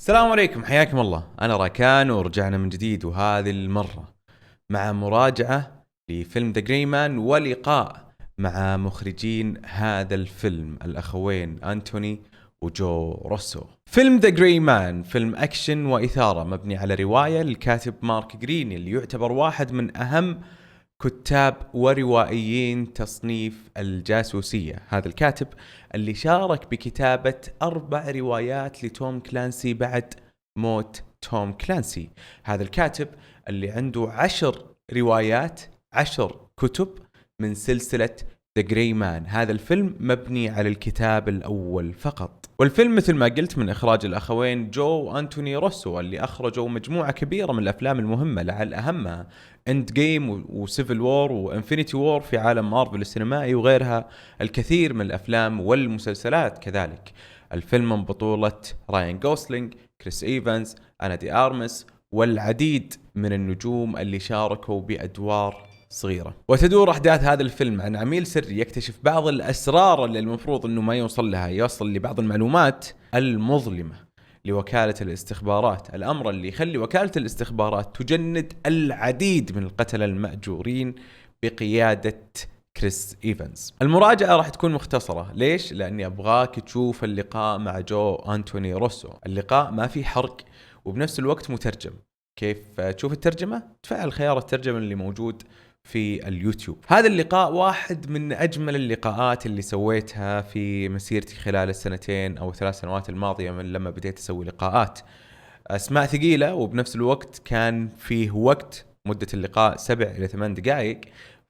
السلام عليكم، حياكم الله. أنا راكان ورجعنا من جديد، وهذه المرة مع مراجعة لفيلم ذا جراي مان ولقاء مع مخرجين هذا الفيلم الأخوين أنتوني وجو روسو. فيلم ذا جراي مان فيلم أكشن وإثارة مبني على رواية للكاتب مارك جرين اللي يعتبر واحد من أهم كتاب وروائيين تصنيف الجاسوسية. هذا الكاتب اللي شارك بكتابة 4 روايات لتوم كلانسي بعد موت توم كلانسي. هذا الكاتب اللي عنده 10 روايات، 10 كتب من سلسلة The Gray Man. هذا الفيلم مبني على الكتاب الأول فقط، والفيلم مثل ما قلت من إخراج الأخوين جو أنتوني روسو اللي أخرجوا مجموعة كبيرة من الأفلام المهمة، لعل أهمها إند جيم وسيفل وور وإنفينيتي وور في عالم مارفل السينمائي، وغيرها الكثير من الأفلام والمسلسلات كذلك. الفيلم من بطولة راين غوسلينج، كريس إيفانز، أنا دي آرمس والعديد من النجوم اللي شاركوا بأدوار صغيرة. وتدور أحداث هذا الفيلم عن عميل سري يكتشف بعض الأسرار اللي المفروض أنه ما يوصل لها، يوصل لبعض المعلومات المظلمة لوكالة الاستخبارات، الأمر اللي يخلي وكالة الاستخبارات تجند العديد من القتلة المأجورين بقيادة كريس إيفانز. المراجعة راح تكون مختصرة. ليش؟ لأني أبغاك تشوف اللقاء مع جو أنتوني روسو. اللقاء ما في حرق وبنفس الوقت مترجم. كيف تشوف الترجمة؟ تفعل خيار الترجمة اللي موجود في اليوتيوب. هذا اللقاء واحد من أجمل اللقاءات اللي سويتها في مسيرتي خلال السنتين أو 3 سنوات الماضية من لما بديت أسوي لقاءات. أسماء ثقيلة، وبنفس الوقت كان فيه وقت مدة اللقاء 7 إلى 8 دقائق،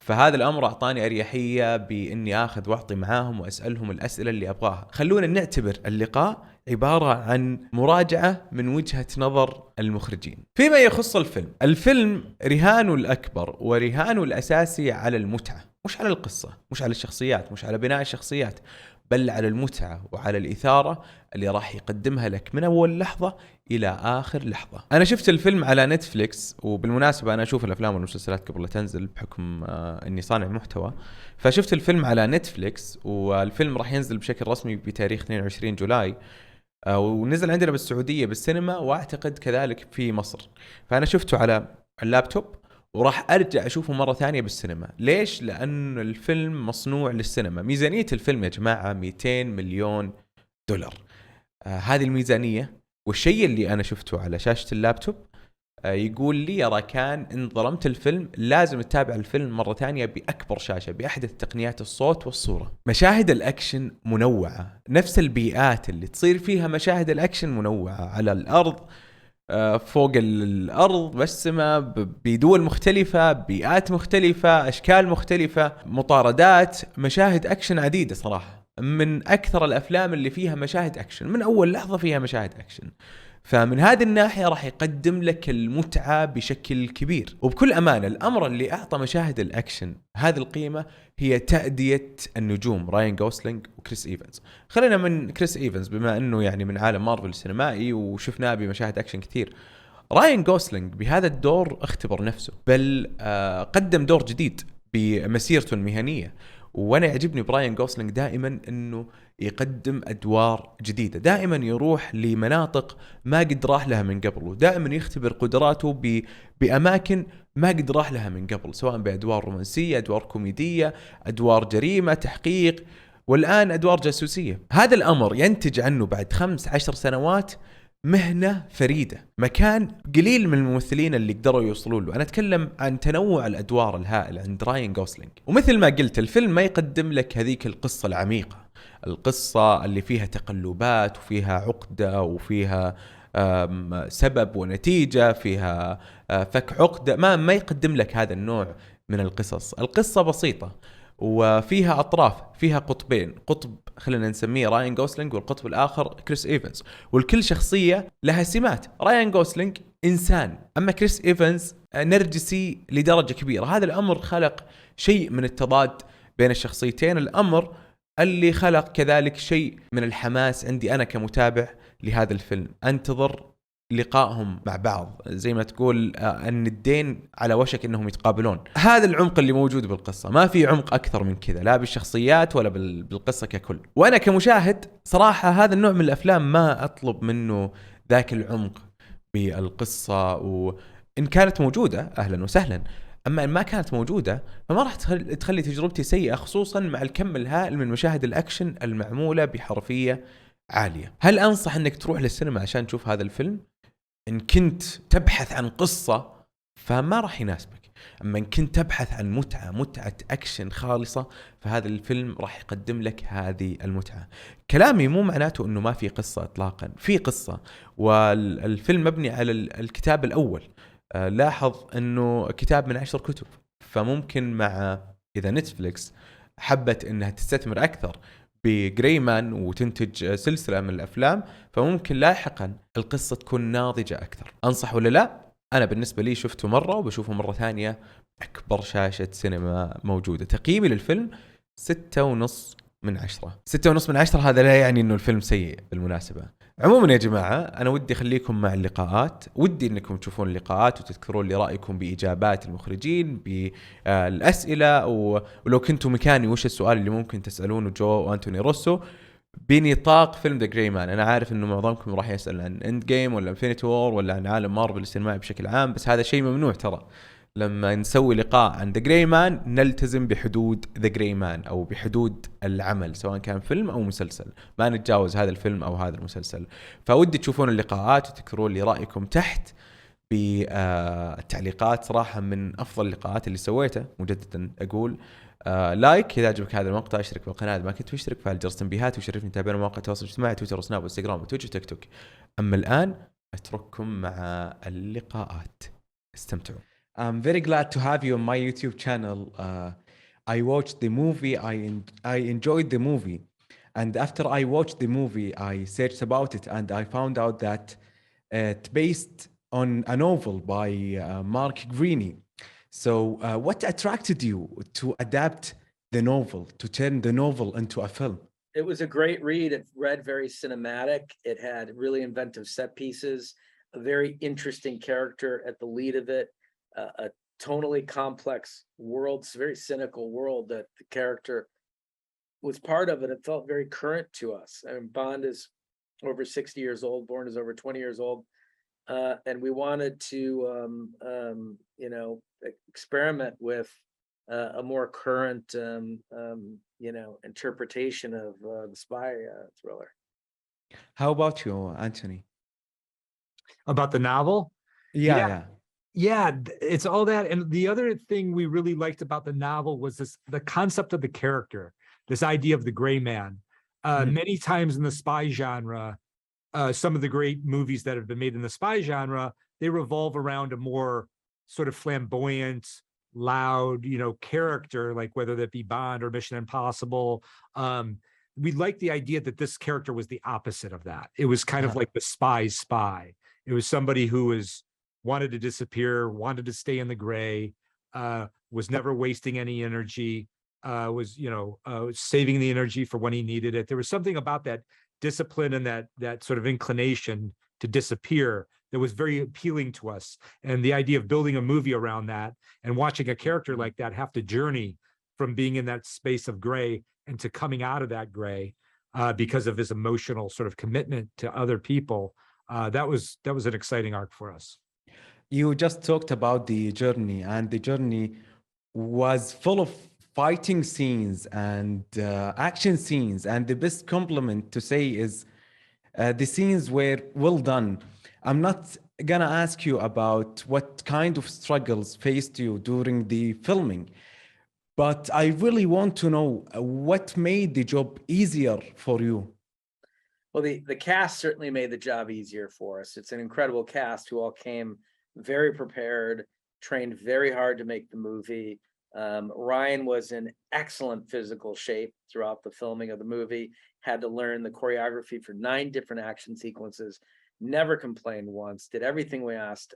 فهذا الأمر أعطاني أريحية بإني آخذ وأعطي معاهم وأسألهم الأسئلة اللي أبغاها. خلونا نعتبر اللقاء عبارة عن مراجعة من وجهة نظر المخرجين. فيما يخص الفيلم رهانه الأكبر ورهانه الأساسي على المتعة، مش على القصة، مش على الشخصيات، مش على بناء الشخصيات، بل على المتعة وعلى الإثارة اللي راح يقدمها لك من أول لحظة إلى آخر لحظة. أنا شفت الفيلم على نتفليكس، وبالمناسبة أنا أشوف الأفلام والمسلسلات قبل لا تنزل بحكم أني صانع محتوى، فشفت الفيلم على نتفليكس، والفيلم راح ينزل بشكل رسمي بتاريخ 22 جولاي، ونزل عندنا بالسعودية بالسينما، وأعتقد كذلك في مصر. فأنا شفته على اللابتوب وراح أرجع أشوفه مرة ثانية بالسينما. ليش؟ لأن الفيلم مصنوع للسينما. ميزانية الفيلم يا جماعة 200 مليون دولار. هذه الميزانية، والشيء اللي أنا شفته على شاشة اللابتوب يقول لي يا راكان إن ظلمت الفيلم لازم تتابع الفيلم مرة ثانية بأكبر شاشة بأحدث تقنيات الصوت والصورة. مشاهد الأكشن منوعة، نفس البيئات اللي تصير فيها مشاهد الأكشن منوعة، على الأرض، فوق الأرض، بالسماء، بدول مختلفة، بيئات مختلفة، أشكال مختلفة، مطاردات، مشاهد أكشن عديدة. صراحة من أكثر الأفلام اللي فيها مشاهد أكشن، من أول لحظة فيها مشاهد أكشن. فمن هذه الناحية راح يقدم لك المتعة بشكل كبير. وبكل أمانة الأمر اللي أعطى مشاهد الأكشن هذه القيمة هي تأدية النجوم راين غوسلينج وكريس إيفانز. خلينا من كريس إيفانز بما أنه يعني من عالم مارفل السينمائي وشفناه بمشاهد أكشن كثير. راين غوسلينج بهذا الدور اختبر نفسه، بل قدم دور جديد بمسيرته المهنية. وانا يعجبني براين غوسلينج دائما انه يقدم ادوار جديده، دائما يروح لمناطق ما قد راح لها من قبل، ودائما يختبر قدراته باماكن ما قد راح لها من قبل، سواء بادوار رومانسيه، ادوار كوميديه، ادوار جريمه، تحقيق، والان ادوار جاسوسيه. هذا الامر ينتج عنه بعد 15 سنوات مهنة فريدة، مكان قليل من الممثلين اللي قدروا يوصلون له. أنا أتكلم عن تنوع الأدوار الهائل عند راين غوسلينج. ومثل ما قلت الفيلم ما يقدم لك هذيك القصة العميقة، القصة اللي فيها تقلبات وفيها عقدة وفيها سبب ونتيجة، فيها فك عقدة. ما يقدم لك هذا النوع من القصص. القصة بسيطة وفيها أطراف، فيها قطبين، قطب خلينا نسميه راين غوسلينج والقطب الآخر كريس إيفانز، والكل شخصية لها سمات. راين غوسلينج إنسان، أما كريس إيفانز نرجسي لدرجة كبيرة. هذا الأمر خلق شيء من التضاد بين الشخصيتين، الأمر اللي خلق كذلك شيء من الحماس عندي أنا كمتابع لهذا الفيلم. أنتظر لقائهم مع بعض، زي ما تقول الندين على وشك انهم يتقابلون. هذا العمق اللي موجود بالقصة، ما في عمق اكثر من كذا، لا بالشخصيات ولا بالقصة ككل. وانا كمشاهد صراحة هذا النوع من الافلام ما اطلب منه ذاك العمق بالقصة، وإن كانت موجودة أهلا وسهلا، أما إن ما كانت موجودة فما راح تخلي تجربتي سيئة، خصوصا مع الكم الهائل من مشاهد الأكشن المعمولة بحرفية عالية. هل أنصح أنك تروح للسينما عشان تشوف هذا الفيلم؟ إن كنت تبحث عن قصة فما راح يناسبك، أما إن كنت تبحث عن متعة أكشن خالصة فهذا الفيلم راح يقدم لك هذه المتعة. كلامي مو معناته أنه ما في قصة إطلاقا، في قصة، والفيلم مبني على الكتاب الأول. لاحظ أنه كتاب من 10 كتب، فممكن مع إذا نتفليكس حبت أنها تستثمر أكثر بجريمان وتنتج سلسلة من الأفلام، فممكن لاحقا القصة تكون ناضجة أكثر. أنصح ولا لا؟ أنا بالنسبة لي شفته مرة وبشوفه مرة ثانية أكبر شاشة سينما موجودة. تقييمي للفيلم 6.5/10. 6.5/10 هذا لا يعني إنه الفيلم سيء بالمناسبة. عموما يا جماعة أنا ودي أخليكم مع اللقاءات، ودي إنكم تشوفون اللقاءات وتذكرون لي رأيكم بإجابات المخرجين بالأسئلة، ولو كنتوا مكاني وش السؤال اللي ممكن تسألونه جو وأنتوني روسو بنطاق فيلم ذا جراي مان. أنا عارف إنه معظمكم راح يسأل عن إند جيم ولا انفينيتي وور ولا عن عالم مارفل السينمائي بشكل عام، بس هذا شيء ممنوع ترى. لما نسوي لقاء عن ذا جراي مان نلتزم بحدود ذا جراي مان أو بحدود العمل، سواء كان فيلم أو مسلسل، ما نتجاوز هذا الفيلم أو هذا المسلسل. فودي تشوفون اللقاءات وتذكرون لي رأيكم تحت بالتعليقات. صراحة من أفضل اللقاءات اللي سويته، مجددا أقول لايك إذا عجبك هذا المقطع، اشترك بالقناة إذا ما كنت مشترك، فعل جرس التنبيهات، وشرفني تابعنا مواقع التواصل الاجتماعي تويتر وسناب وانستغرام وتويتش وتيك توك. أما الآن أترككم مع اللقاءات، استمتعوا. I'm very glad to have you on my YouTube channel. I watched the movie, I enjoyed the movie, and after I watched the movie I searched about it and I found out that it's based on a novel by Mark Greaney. So what attracted you to adapt the novel, to turn the novel into a film? It was a great read. It read very cinematic. It had really inventive set pieces, a very interesting character at the lead of it, a tonally complex world, very cynical world that the character was part of, and it felt very current to us. I mean, Bond is over 60 years old, Bourne is over 20 years old. And we wanted to, experiment with a more current, interpretation of the spy thriller. How about you, Anthony? About the novel? Yeah. Yeah, it's all that. And the other thing we really liked about the novel was the concept of the character, this idea of the gray man. Many times in the spy genre, some of the great movies that have been made in the spy genre, they revolve around a more sort of flamboyant, loud, character, like whether that be Bond or Mission Impossible. We liked the idea that this character was the opposite of that. It was kind of like the spy's spy. It was somebody who wanted to disappear, wanted to stay in the gray, was never wasting any energy, was saving the energy for when he needed it. There was something about that discipline and that sort of inclination to disappear that was very appealing to us. And the idea of building a movie around that and watching a character like that have to journey from being in that space of gray and to coming out of that gray because of his emotional sort of commitment to other people, that was an exciting arc for us. You just talked about the journey, and the journey was full of fighting scenes and action scenes, and the best compliment to say is the scenes were well done. I'm not gonna ask you about what kind of struggles faced you during the filming, but I really want to know what made the job easier for you. Well, the cast certainly made the job easier for us. It's an incredible cast who all came very prepared, trained very hard to make the movie. Ryan was in excellent physical shape throughout the filming of the movie, had to learn the choreography for 9 different action sequences, never complained once, did everything we asked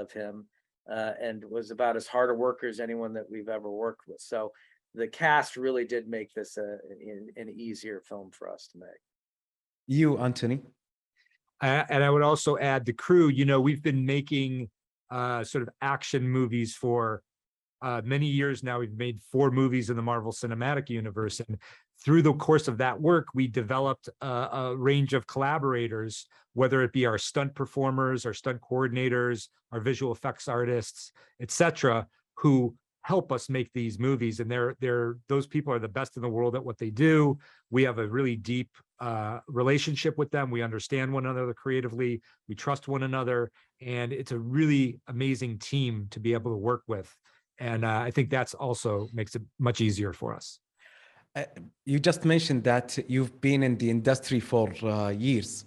of him, and was about as hard a worker as anyone that we've ever worked with. So the cast really did make this an easier film for us to make. You, Anthony? And I would also add the crew. We've been making sort of action movies for Many years now, we've made 4 movies in the Marvel Cinematic Universe. And through the course of that work, we developed a range of collaborators, whether it be our stunt performers, our stunt coordinators, our visual effects artists, etc., who help us make these movies. And those people are the best in the world at what they do. We have a really deep relationship with them. We understand one another creatively. We trust one another. And it's a really amazing team to be able to work with. And I think that's also makes it much easier for us. You just mentioned that you've been in the industry for years,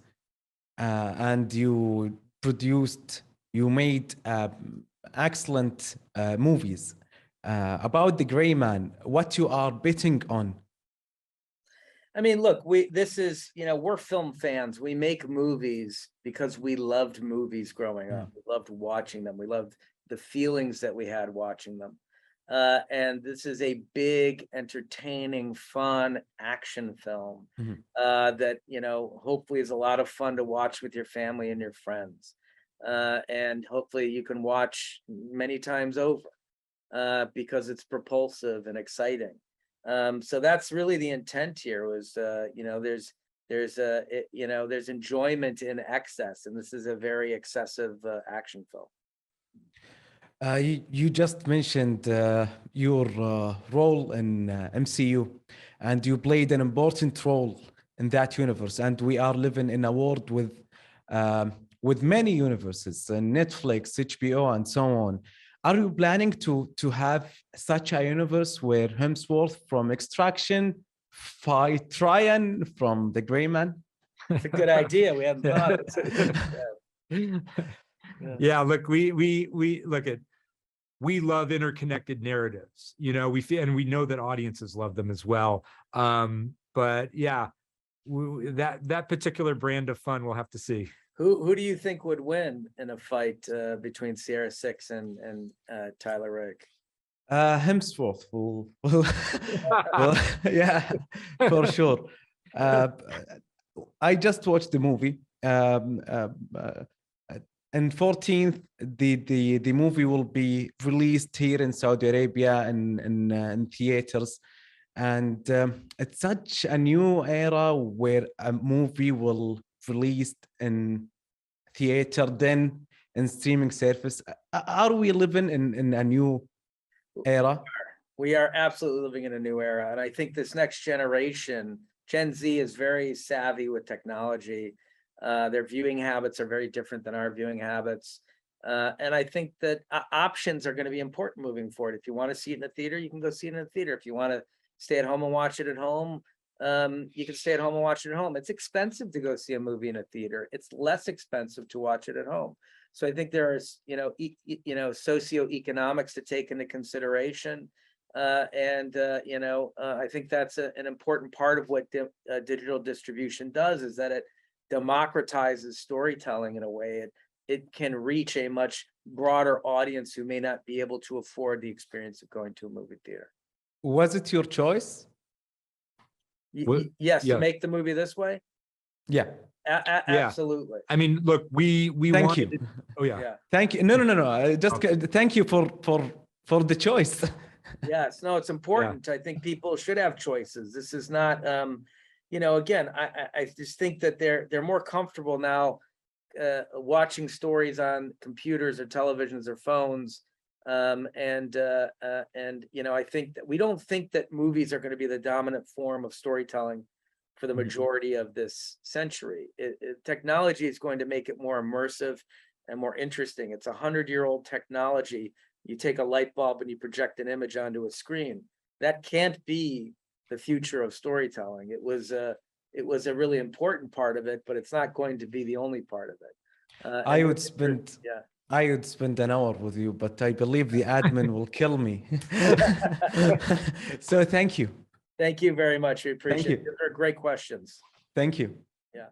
and you made excellent movies. About the Gray Man, what you are betting on? I mean, look, we're film fans. We make movies because we loved movies growing up. We loved watching them. We loved the feelings that we had watching them. And this is a big, entertaining, fun action film that, hopefully is a lot of fun to watch with your family and your friends. And hopefully you can watch many times over because it's propulsive and exciting. So that's really the intent here was, there's enjoyment in excess, and this is a very excessive action film. You just mentioned your role in MCU, and you played an important role in that universe. And we are living in a world with many universes, Netflix, HBO, and so on. Are you planning to have such a universe where Hemsworth from Extraction fight Ryan from the Gray Man? It's a good idea. We haven't thought of it. Yeah, look, we love interconnected narratives. And we know that audiences love them as well. But yeah, that particular brand of fun, we'll have to see. Who do you think would win in a fight between Sierra 6 and Tyler Rake? Hemsworth will yeah, for sure. I just watched the movie. And 14th, the movie will be released here in Saudi Arabia in theaters, and it's such a new era where a movie will released in theater, then in streaming service. Are we living in a new era? We are absolutely living in a new era, and I think this next generation, Gen Z, is very savvy with technology. Their viewing habits are very different than our viewing habits. And I think that options are going to be important moving forward. If you want to see it in the theater, you can go see it in the theater. If you want to stay at home and watch it at home, you can stay at home and watch it at home. It's expensive to go see a movie in a theater. It's less expensive to watch it at home. So I think there's, socioeconomics to take into consideration. I think that's an important part of what digital distribution does, is that it democratizes storytelling in a way. It can reach a much broader audience who may not be able to afford the experience of going to a movie theater. Was it your choice? Yes, to make the movie this way? Yeah. Absolutely. I mean, look, we thank you. Oh yeah. Thank you. No. Just thank you for the choice. Yes, no, it's important. I think people should have choices. This is not again, I just think that they're more comfortable now watching stories on computers or televisions or phones. I think that we don't think that movies are going to be the dominant form of storytelling for the majority of this century. Technology is going to make it more immersive and more interesting. It's 100-year-old technology. You take a light bulb and you project an image onto a screen. That can't be the future of storytelling. It was a really important part of it, but it's not going to be the only part of it. I would spend an hour with you, but I believe the admin will kill me. So thank you. Thank you very much. We appreciate it. Those are great questions. Thank you. Yeah.